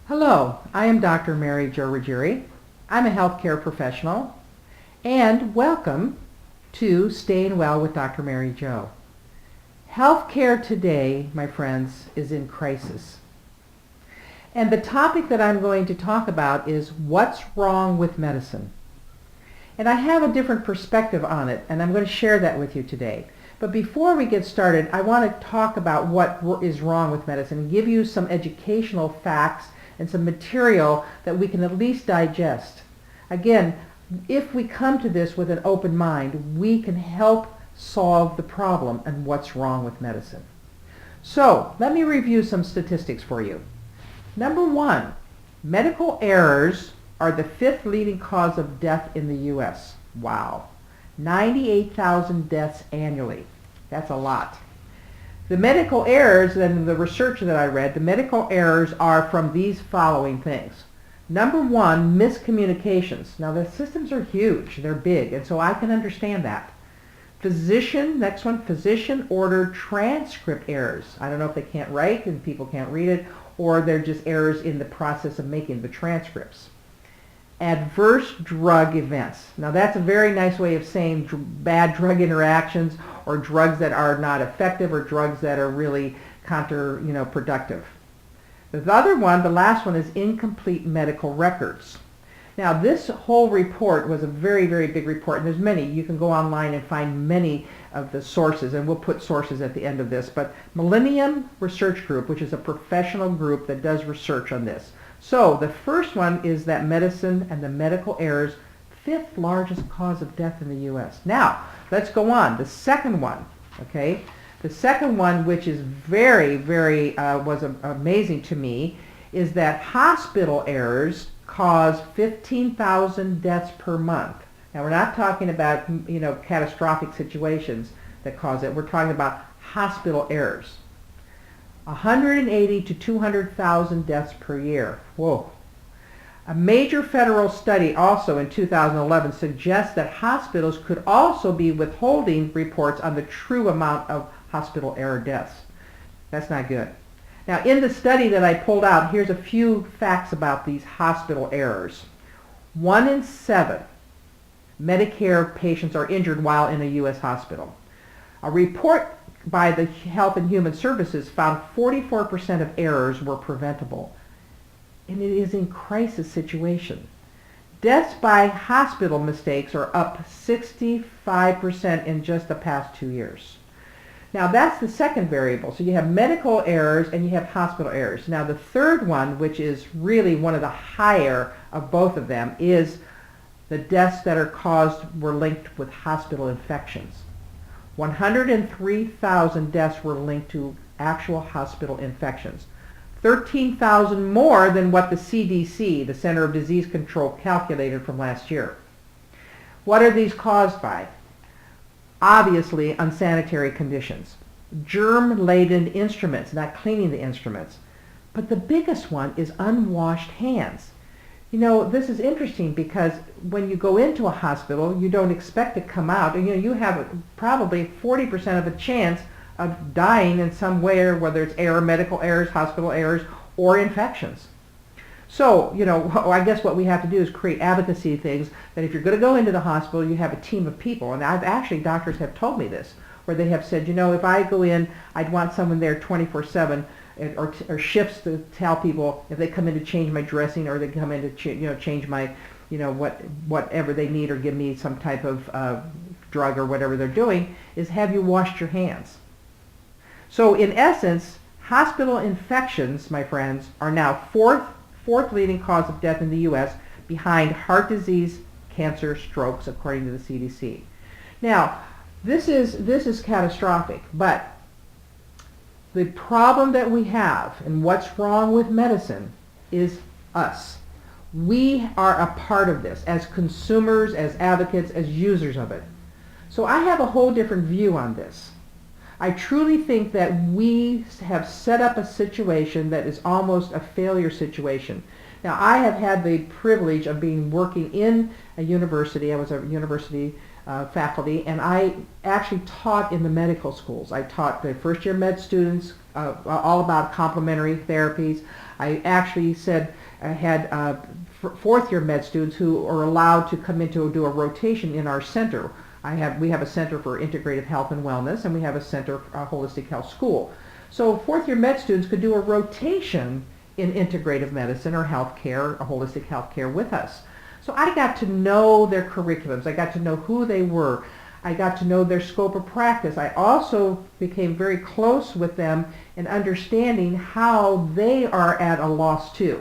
Hello, I am Dr. Mary Jo Ruggieri. I'm a healthcare professional, and welcome to Staying Well with Dr. Mary Jo. Healthcare today, my friends, is in crisis. And the topic that I'm going to talk about is what's wrong with medicine. And I have a different perspective on it, and I'm going to share that with you today. But before we get started, I want to talk about what is wrong with medicine and give you some educational facts and some material that we can at least digest. Again, if we come to this with an open mind, we can help solve the problem and what's wrong with medicine. So, let me review some statistics for you. Number one, medical errors are the fifth leading cause of death in the U.S. Wow. 98,000 deaths annually. That's a lot. The medical errors, and the research that I read, the medical errors are from these following things. Number one, miscommunications. Now the systems are huge, they're big, and so I can understand that. Next one, physician ordered transcript errors. I don't know if they can't write and people can't read it, or they're just errors in the process of making the transcripts. Adverse drug events. Now that's a very nice way of saying bad drug interactions or drugs that are not effective or drugs that are really counterproductive. The other one, the last one, is incomplete medical records. Now this whole report was a very, very big report, and there's many. You can go online and find many of the sources, and we'll put sources at the end of this. But Millennium Research Group, which is a professional group that does research on this. So the first one is that medicine and the medical errors, fifth largest cause of death in the U.S. Now, let's go on. The second one, okay? The second one, which is very, very, was amazing to me, is that hospital errors cause 15,000 deaths per month. Now, we're not talking about, catastrophic situations that cause it. We're talking about hospital errors. 180 to 200,000 deaths per year. Whoa. A major federal study also in 2011 suggests that hospitals could also be withholding reports on the true amount of hospital error deaths. That's not good. Now, in the study that I pulled out, here's a few facts about these hospital errors. 1 in 7 Medicare patients are injured while in a U.S. hospital. A report by the Health and Human Services found 44% of errors were preventable. And it is in crisis situation. Deaths by hospital mistakes are up 65% in just the past 2 years. Now that's the second variable. So you have medical errors and you have hospital errors. Now the third one, which is really one of the higher of both of them, is the deaths that were linked with hospital infections. 103,000 deaths were linked to actual hospital infections. 13,000 more than what the CDC, the Center of Disease Control, calculated from last year. What are these caused by? Obviously, unsanitary conditions. Germ-laden instruments, not cleaning the instruments. But the biggest one is unwashed hands. This is interesting because when you go into a hospital, you don't expect to come out. And, you have probably 40% of a chance of dying in some way, whether it's medical errors, hospital errors, or infections. So, I guess what we have to do is create advocacy things that if you're going to go into the hospital, you have a team of people. And doctors have told me this, where they have said, if I go in, I'd want someone there 24/7, or shifts to tell people if they come in to change my dressing or they come in to change my, whatever they need or give me some type of drug or whatever they're doing, is have you washed your hands. So in essence, hospital infections, my friends, are now fourth leading cause of death in the U.S. behind heart disease, cancer, strokes, according to the CDC. Now, this is catastrophic, but the problem that we have and what's wrong with medicine is us. We are a part of this as consumers, as advocates, as users of it. So I have a whole different view on this. I truly think that we have set up a situation that is almost a failure situation Now, I have had the privilege of being working in a university. I was a university faculty, and I actually taught in the medical schools. I taught the first-year med students all about complementary therapies. I actually said I had fourth-year med students who are allowed to come in to do a rotation in our center. We have a center for integrative health and wellness, and we have a center, holistic health school. So fourth-year med students could do a rotation in integrative medicine or healthcare, or holistic healthcare with us. So I got to know their curriculums. I got to know who they were. I got to know their scope of practice. I also became very close with them in understanding how they are at a loss too.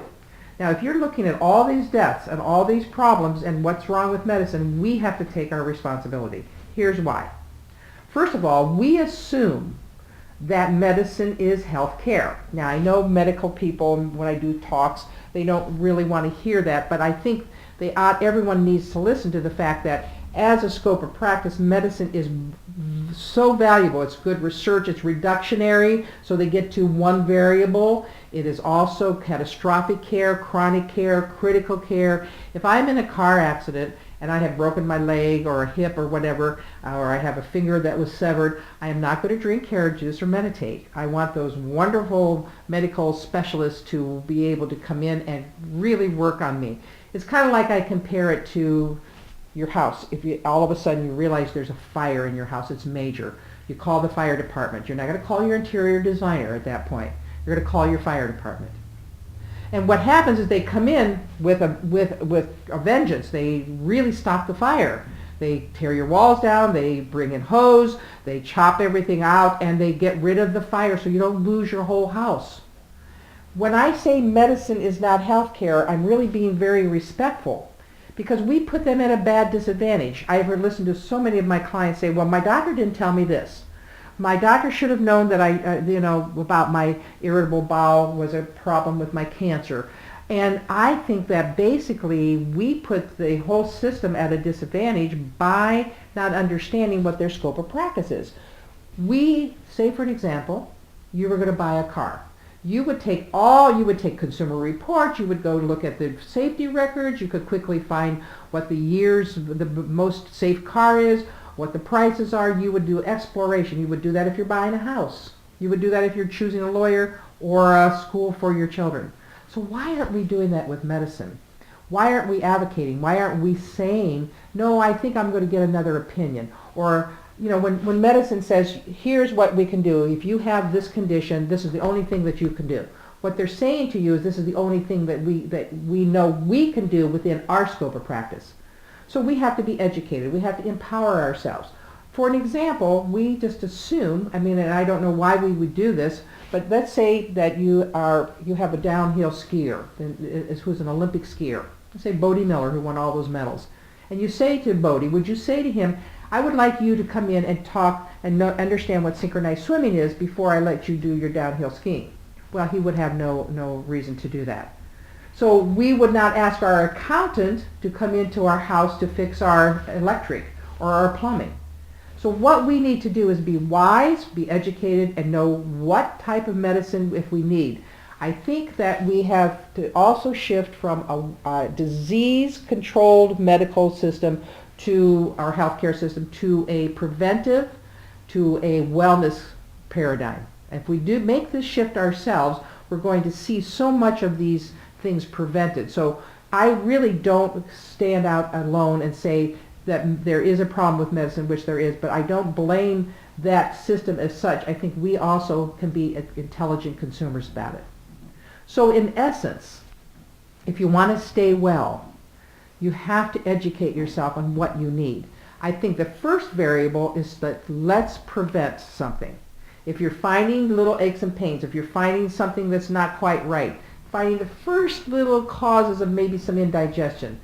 Now, if you're looking at all these deaths and all these problems and what's wrong with medicine, we have to take our responsibility. Here's why. First of all, we assume that medicine is health care. Now, I know medical people, when I do talks, they don't really want to hear that, but I think everyone needs to listen to the fact that as a scope of practice, medicine is so valuable. It's good research. It's reductionary, so they get to one variable. It is also catastrophic care, chronic care, critical care. If I'm in a car accident and I have broken my leg or a hip or whatever, or I have a finger that was severed, I am not going to drink carrot juice or meditate. I want those wonderful medical specialists to be able to come in and really work on me. It's kind of like I compare it to your house. If you all of a sudden you realize there's a fire in your house, it's major. You call the fire department. You're not going to call your interior designer at that point. You're going to call your fire department. And what happens is they come in with a vengeance. They really stop the fire. They tear your walls down, they bring in hose, they chop everything out, and they get rid of the fire so you don't lose your whole house. When I say medicine is not health care, I'm really being very respectful, because we put them at a bad disadvantage. I've listened to so many of my clients say, well, my doctor didn't tell me this. My doctor should have known that about my irritable bowel was a problem with my cancer. And I think that basically we put the whole system at a disadvantage by not understanding what their scope of practice is. We, say for an example, you were going to buy a car. You would take Consumer Reports, you would go look at the safety records, you could quickly find what the most safe car is, what the prices are. You would do exploration. You would do that if you're buying a house. You would do that if you're choosing a lawyer or a school for your children. So why aren't we doing that with medicine? Why aren't we advocating? Why aren't we saying, no, I think I'm going to get another opinion? Or, when medicine says, here's what we can do. If you have this condition, this is the only thing that you can do. What they're saying to you is this is the only thing that we know we can do within our scope of practice. So we have to be educated. We have to empower ourselves. For an example, we just assume, and I don't know why we would do this, but let's say that you have a downhill skier who's an Olympic skier. Let's say Bode Miller, who won all those medals. And you say to Bode, would you say to him, I would like you to come in and talk and understand what synchronized swimming is before I let you do your downhill skiing? Well, he would have no reason to do that. So we would not ask our accountant to come into our house to fix our electric or our plumbing. So what we need to do is be wise, be educated, and know what type of medicine if we need. I think that we have to also shift from a disease-controlled medical system to our healthcare system to a preventive, to a wellness paradigm. If we do make this shift ourselves, we're going to see so much of these things prevented. So I really don't stand out alone and say that there is a problem with medicine, which there is, but I don't blame that system as such. I think we also can be intelligent consumers about it. So in essence, if you want to stay well, you have to educate yourself on what you need. I think the first variable is that let's prevent something. If you're finding little aches and pains, if you're finding something that's not quite right, finding the first little causes of maybe some indigestion,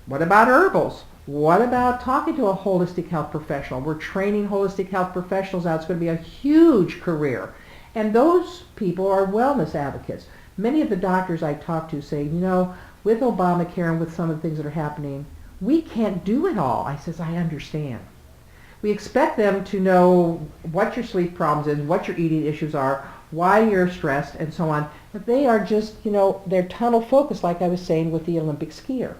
what about herbals? What about talking to a holistic health professional? We're training holistic health professionals out. It's going to be a huge career. And those people are wellness advocates. Many of the doctors I talk to say, with Obamacare and with some of the things that are happening, we can't do it all. I says, I understand. We expect them to know what your sleep problems is, what your eating issues are, why you're stressed, and so on. But they are just, they're tunnel focused, like I was saying with the Olympic skier.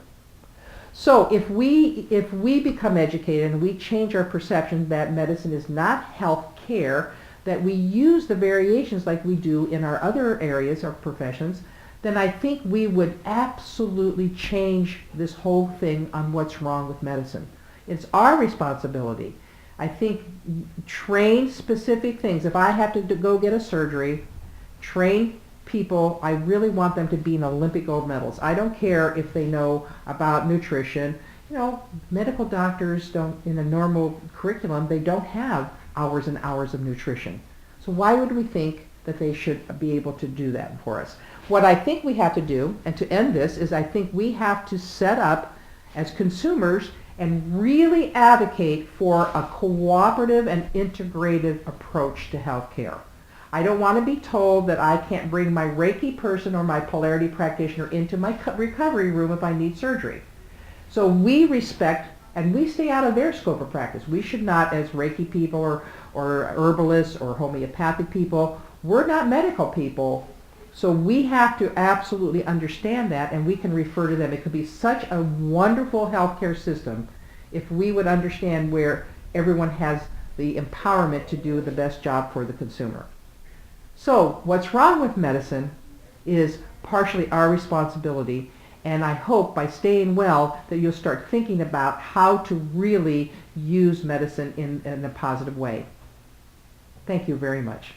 So if we become educated and we change our perception that medicine is not health care, that we use the variations like we do in our other areas or professions, then I think we would absolutely change this whole thing on what's wrong with medicine. It's our responsibility. I think train specific things. If I have to go get a surgery, train people, I really want them to be in Olympic gold medals. I don't care if they know about nutrition. Medical doctors don't, in a normal curriculum, they don't have hours and hours of nutrition. So why would we think that they should be able to do that for us? What I think we have to do, and to end this, is I think we have to set up as consumers and really advocate for a cooperative and integrative approach to healthcare. I don't want to be told that I can't bring my Reiki person or my polarity practitioner into my recovery room if I need surgery. So we respect and we stay out of their scope of practice. We should not, as Reiki people or herbalists or homeopathic people, we're not medical people. So we have to absolutely understand that, and we can refer to them. It could be such a wonderful healthcare system if we would understand where everyone has the empowerment to do the best job for the consumer. So what's wrong with medicine is partially our responsibility, and I hope by staying well that you'll start thinking about how to really use medicine in a positive way. Thank you very much.